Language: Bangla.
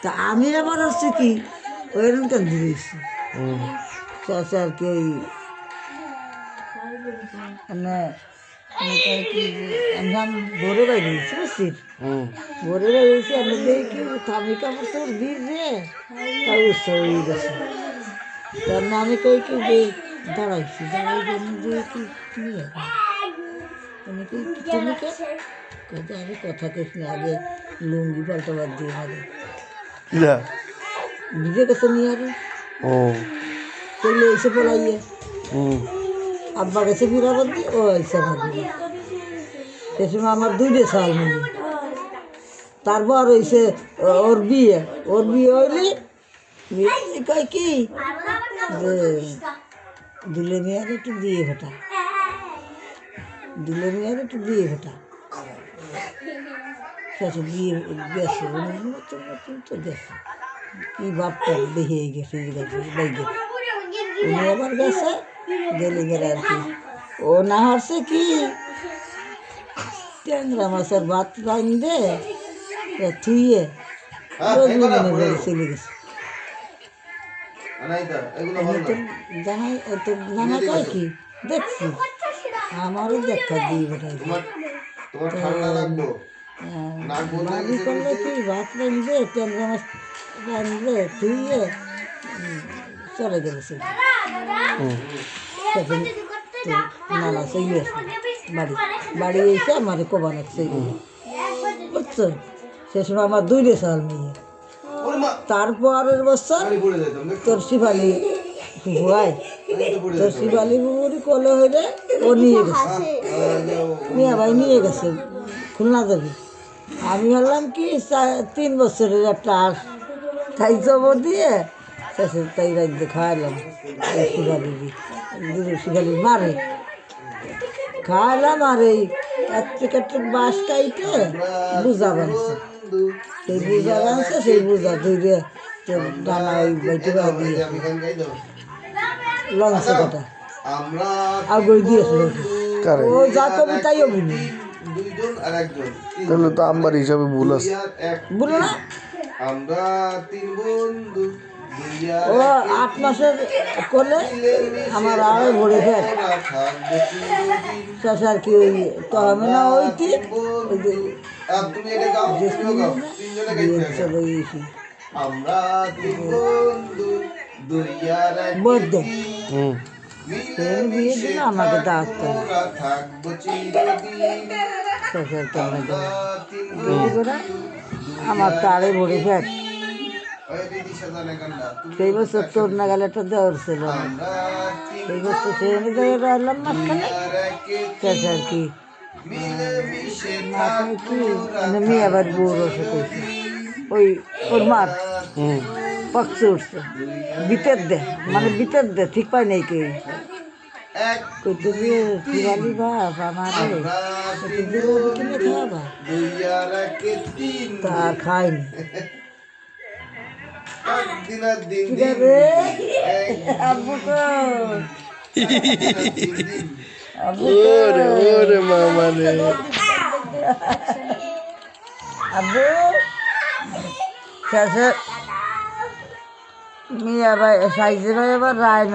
তা আমি আবার হচ্ছে কি ওইরকম কেন দিয়েছি চাষা আর কি ওই মানে আমি ভোরে বাইরে দিয়েছি বুঝছি ভোরে বাইরে দিয়েছি আমি দেখি থামি কাপড় তোর ভিজে তাই উৎসব হয়ে গেছে তার না আমি কই কি যে দাঁড়াইছি দাঁড়াই জন্য যে কি নিয়ে তুমি কি তুমি কে কত আমি কথা কেছ না আগে লুঙ্গি পাল্টাবার দিয়ে আগে ভিজে গেছে নিয়ে আরে ও চলে এসে পড়াইয়ে আব্বা গেছে বিরাবার দিয়ে ও এসে আমার সে সময় আমার 2 সাল মিলি তারপর হইছে ওর বিয়ে হইলি কয় কি যে দিলে মেয়ের একটু দিয়ে ভেটা দিলে মেয়ের একটু দিয়ে ভেটা শেষে বিয়ে গেছে তো গেছে কি বাপটা দেখে গেছে বাইকে উনি আবার গেছে গেলে গেলে আর কি ও না হারছে কি ট্যাংরা মাছের ভাত রাঁধে থুইয়ে চলে গেছে জানা কয় কি দেখছি আমারও দেখা দিয়ে বেটাই বাড়ি করলে কি ভাত রাঁধবে ট্যাংরা মাছ রাঁধবে থুইয়ে চলে গেছে নানা সেই বাড়ি বাড়ি এসে আমার কোবানো সেই বুঝছো সে সময় আমার 2 সাল মেয়ে তারপরের বছর তোর শিবালি ভুয়ায় তোর শিবালি বুবুরি কোলে হইলে ও নিয়ে গেছে মিয়া ভাই নিয়ে গেছে খুলনা যাবি আমি ভাবলাম কি 3 বছরের একটা তাই জবর দিয়ে শেষে তাই রাজ্যে খাওয়ালাম শিবালি মারে খাওয়ালাম আর এই একটা বাঁশ কাইটে বুঝা বানছে সেই বুঝা বানছে সেই বুঝা ধরে ডানা ওই বাইটে দিয়ে লঞ্চে কাটা আগই দিয়েছিল ও যা কবি তাইও বুঝি তাহলে তো আমার হিসাবে ভুল আছে বলো না আমরা 3 বন্ধু ও 8 মাসের করলে আমার আড়াই ভরে ফেট শেষ আর কি ওই তো হবে না ওইটি চলে গেছি বর্ধে বিয়ে দিল আমাকে ডাকতো শেষের কেমন আমার তারে ভরে ফেট সেই বছর তোর নাগালে একটা দেওয়ার ছিল সেই বছর সে অনুযায়ী রাখলাম মাঝখানে শেষ আর কি মেয়ে আবার বউর ওষুধ হয়েছে ওই ওর মার পক্ষে উঠছে বিতের দে মানে বিতের দে ঠিক পাই নাই কেউ কইতে দিয়ে শিবালি বাপ আমারে কিনে খাওয়াবা তার খাইনি ওরে মামা রে আব্বু শেষে মিয়া ভাই সাইজে ভাই আবার রায়